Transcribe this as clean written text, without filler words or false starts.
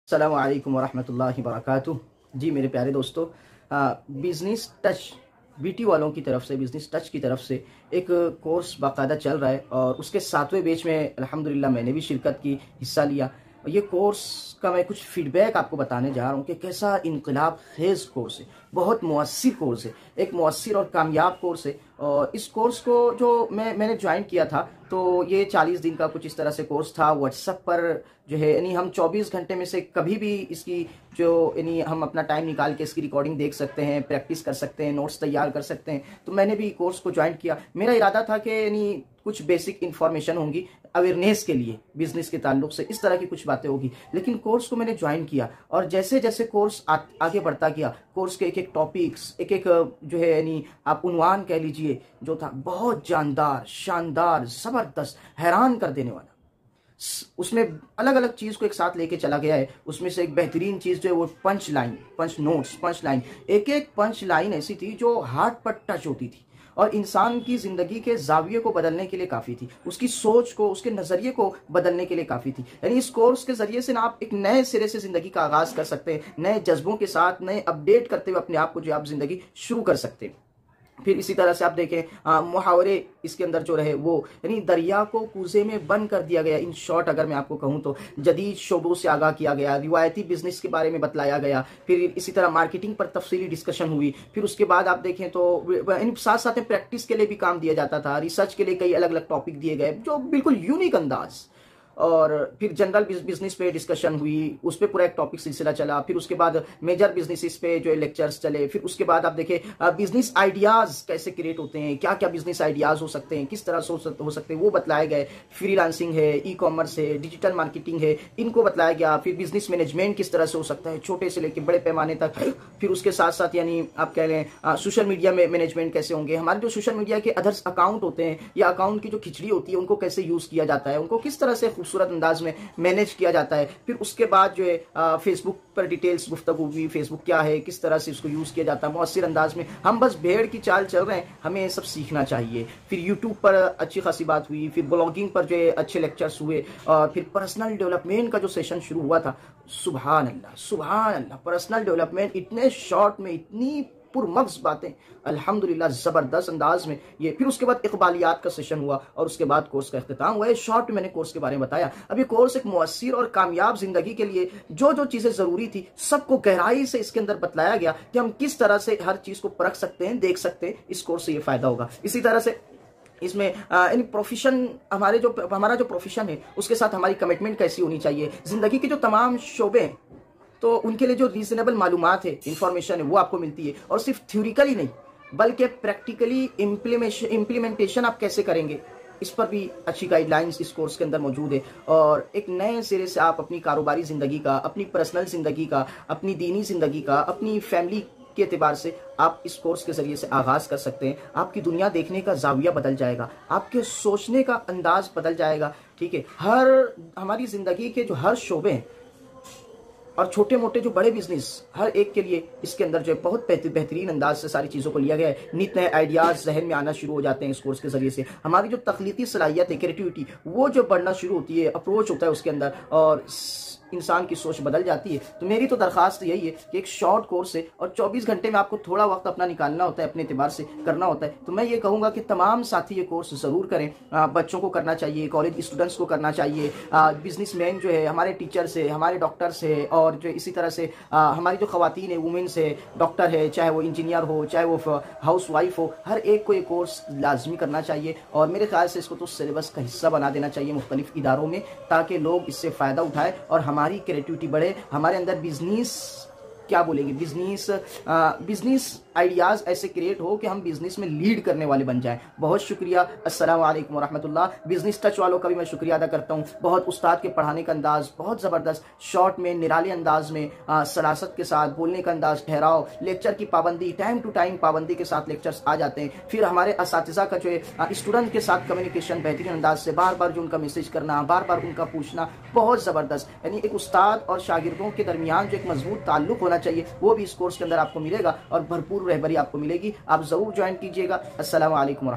अस्सलामु अलैकुम वरहमतुल्लाहि वबरकातुहू। जी मेरे प्यारे दोस्तों, बिज़नेस टच बीटी वालों की तरफ से, बिज़नेस टच की तरफ से एक कोर्स बाकायदा चल रहा है और उसके 7वें बैच में अल्हम्दुलिल्लाह मैंने भी शिरकत की, हिस्सा लिया। ये कोर्स का मैं कुछ फीडबैक आपको बताने जा रहा हूँ कि कैसा इनकलाब खेज कोर्स है, बहुत मुअस्सिर कोर्स है, एक मुअस्सिर और कामयाब कोर्स है। और इस कोर्स को जो मैंने ज्वाइन किया था, तो ये 40 दिन का कुछ इस तरह से कोर्स था। व्हाट्सएप पर जो है यानी हम 24 घंटे में से कभी भी इसकी जो यानी हम अपना टाइम निकाल के इसकी रिकॉर्डिंग देख सकते हैं, प्रैक्टिस कर सकते हैं, नोट्स तैयार कर सकते हैं। तो मैंने भी कोर्स को ज्वाइन किया। मेरा इरादा था कि यानी कुछ बेसिक इन्फॉर्मेशन होंगी अवेयरनेस के लिए, बिजनेस के ताल्लुक से इस तरह की कुछ बातें होगी। लेकिन कोर्स को मैंने ज्वाइन किया और जैसे जैसे कोर्स आगे बढ़ता गया, कोर्स के एक एक टॉपिक्स, एक एक जो है यानी आप उन्वान कह लीजिए, जो था बहुत जानदार, शानदार, जबरदस्त, हैरान कर देने वाला। उसमें अलग अलग चीज को एक साथ लेके चला गया है। उसमें से एक बेहतरीन चीज जो है वो पंच लाइन, पंच नोट्स, पंच लाइन, एक एक पंच लाइन ऐसी थी जो हार्ट पर टच होती थी और इंसान की जिंदगी के जाविये को बदलने के लिए काफी थी, उसकी सोच को, उसके नजरिए को बदलने के लिए काफी थी। यानी इस कोर्स के जरिए से ना आप एक नए सिरे से जिंदगी का आगाज कर सकते हैं, नए जज्बों के साथ, नए अपडेट करते हुए अपने आप को जो आप जिंदगी शुरू कर सकते हैं। फिर इसी तरह से आप देखें मुहावरे इसके अंदर जो रहे वो, यानी दरिया को कूजे में बंद कर दिया गया। इन शॉर्ट अगर मैं आपको कहूं तो जदीद शोबों से आगाह किया गया, रिवायती बिजनेस के बारे में बतलाया गया। फिर इसी तरह मार्केटिंग पर तफसीली डिस्कशन हुई। फिर उसके बाद आप देखें तो साथ साथ में प्रैक्टिस के लिए भी काम दिया जाता था, रिसर्च के लिए कई अलग अलग टॉपिक दिए गए जो बिल्कुल यूनिक अंदाज। और फिर जनरल बिजनेस पे डिस्कशन हुई, उस पर पूरा एक टॉपिक सिलसिला चला। फिर उसके बाद मेजर बिजनेसेस पे जो लेक्चर्स चले। फिर उसके बाद आप देखें बिजनेस आइडियाज कैसे क्रिएट होते हैं, क्या क्या बिजनेस आइडियाज हो सकते हैं, किस तरह से हो सकते हैं, वो बतलाए गए। फ्रीलांसिंग है, ई कॉमर्स है, डिजिटल मार्केटिंग है, इनको बतलाया गया। फिर बिजनेस मैनेजमेंट किस तरह से हो सकता है, छोटे से लेकर बड़े पैमाने तक। फिर उसके साथ साथ यानी आप कह लें सोशल मीडिया में मैनेजमेंट कैसे होंगे, हमारे जो सोशल मीडिया के अदर्स अकाउंट होते हैं या अकाउंट की जो खिचड़ी होती है उनको कैसे यूज किया जाता है, उनको किस तरह से खूबसूरत अंदाज में मैनेज किया जाता है। फिर उसके बाद जो है फेसबुक पर डिटेल्स गुफ्तगू हुई, फेसबुक क्या है, किस तरह से इसको यूज किया जाता है मुअस्सिर अंदाज में। हम बस भेड़ की चाल चल रहे हैं, हमें सब सीखना चाहिए। फिर यूट्यूब पर अच्छी खासी बात हुई। फिर ब्लॉगिंग पर जो है अच्छे लेक्चर्स हुए। और फिर पर्सनल डेवलपमेंट का जो सेशन शुरू हुआ था, सुभान अल्लाह, सुभान अल्लाह, पर्सनल डेवलपमेंट इतने शॉर्ट में, इतनी पुरमग्ज बातें, अल्हम्दुलिल्लाह जबरदस्त अंदाज में ये। फिर उसके बाद इकबालियात का सेशन हुआ और उसके बाद कोर्स का इख्तिताम हुआ। शॉर्ट में मैंने कोर्स के बारे में बताया। अब ये कोर्स एक मुअस्सिर और कामयाब जिंदगी के लिए जो जो चीजें जरूरी थी सबको गहराई से इसके अंदर बतलाया गया कि हम किस तरह से हर चीज को परख सकते हैं, देख सकते हैं। इस कोर्स से ये फायदा होगा। इसी तरह से इसमें यानी प्रोफेशन, हमारा जो प्रोफेशन है उसके साथ हमारी कमिटमेंट कैसी होनी चाहिए, जिंदगी के जो तमाम शोबे हैं तो उनके लिए जो रीजनेबल मालूमात है, इंफॉर्मेशन है, वो आपको मिलती है। और सिर्फ थ्योरिकली नहीं बल्कि प्रैक्टिकली इम्प्लीमेंटेशन आप कैसे करेंगे, इस पर भी अच्छी गाइडलाइंस इस कोर्स के अंदर मौजूद है। और एक नए सिरे से आप अपनी कारोबारी ज़िंदगी का, अपनी पर्सनल ज़िंदगी का, अपनी दीनी ज़िंदगी का, अपनी फैमिली के एतबार से आप इस कोर्स के जरिए से आगाज कर सकते हैं। आपकी दुनिया देखने का जाविया बदल जाएगा, आपके सोचने का अंदाज बदल जाएगा। ठीक है, हमारी ज़िंदगी के जो हर शोबे हैं और छोटे मोटे जो बड़े बिजनेस, हर एक के लिए इसके अंदर जो है बहुत बेहतरीन अंदाज से सारी चीज़ों को लिया गया है। नित नए आइडियाज़ जहन में आना शुरू हो जाते हैं इस कोर्स के जरिए से। हमारी जो तख्लीकी सलाहियत है, क्रिएटिविटी, वो जो बढ़ना शुरू होती है, अप्रोच होता है उसके अंदर और इंसान की सोच बदल जाती है। तो मेरी तो दरख्वास्त यही है कि एक शॉर्ट कोर्स है और 24 घंटे में आपको थोड़ा वक्त अपना निकालना होता है, अपने एतबार से करना होता है। तो मैं ये कहूँगा कि तमाम साथी ये कोर्स ज़रूर करें। बच्चों को करना चाहिए, कॉलेज स्टूडेंट्स को करना चाहिए, बिजनेसमैन जो है, हमारे टीचर्स है, हमारे डॉक्टर्स है, और जो इसी तरह से हमारी जो ख़वातीन है, वुमेंस है, डॉक्टर है, चाहे वो इंजीनियर हो, चाहे वो हाउस वाइफ हो, हर एक को ये कोर्स लाजमी करना चाहिए। और मेरे ख्याल से इसको तो सिलेबस का हिस्सा बना देना चाहिए मुख्तलिफ इदारों में, ताकि लोग इससे फ़ायदा उठाएं और हमारी क्रिएटिविटी बढ़े, हमारे अंदर बिजनेस, क्या बोलेंगे, बिजनेस आइडियाज़ ऐसे क्रिएट हो कि हम बिजनेस में लीड करने वाले बन जाएं। बहुत शुक्रिया। अस्सलाम वालेकुम वरहमतुल्लाह। बिजनेस टच वालों का भी मैं शुक्रिया अदा करता हूँ। बहुत उस्ताद के पढ़ाने का अंदाज बहुत ज़बरदस्त, शॉर्ट में, निराले अंदाज में, सलासत के साथ बोलने का अंदाज, ठहराव, लेक्चर की पाबंदी, टाइम टू टाइम पाबंदी के साथ लेक्चर्स आ जाते हैं। फिर हमारे असातिज़ा का जो है स्टूडेंट के साथ कम्युनिकेशन बेहतरीन अंदाज से, बार बार जो उनका मैसेज करना, बार बार उनका पूछना, बहुत ज़बरदस्त। यानी एक उस्ताद और शागिर्दों के दरमियान जो एक मजबूत ताल्लुक होना चाहिए, वो भी इस कोर्स के अंदर आपको मिलेगा और भरपूर रहबरी आपको मिलेगी। आप जरूर ज्वाइन कीजिएगा। अस्सलाम वालेकुम।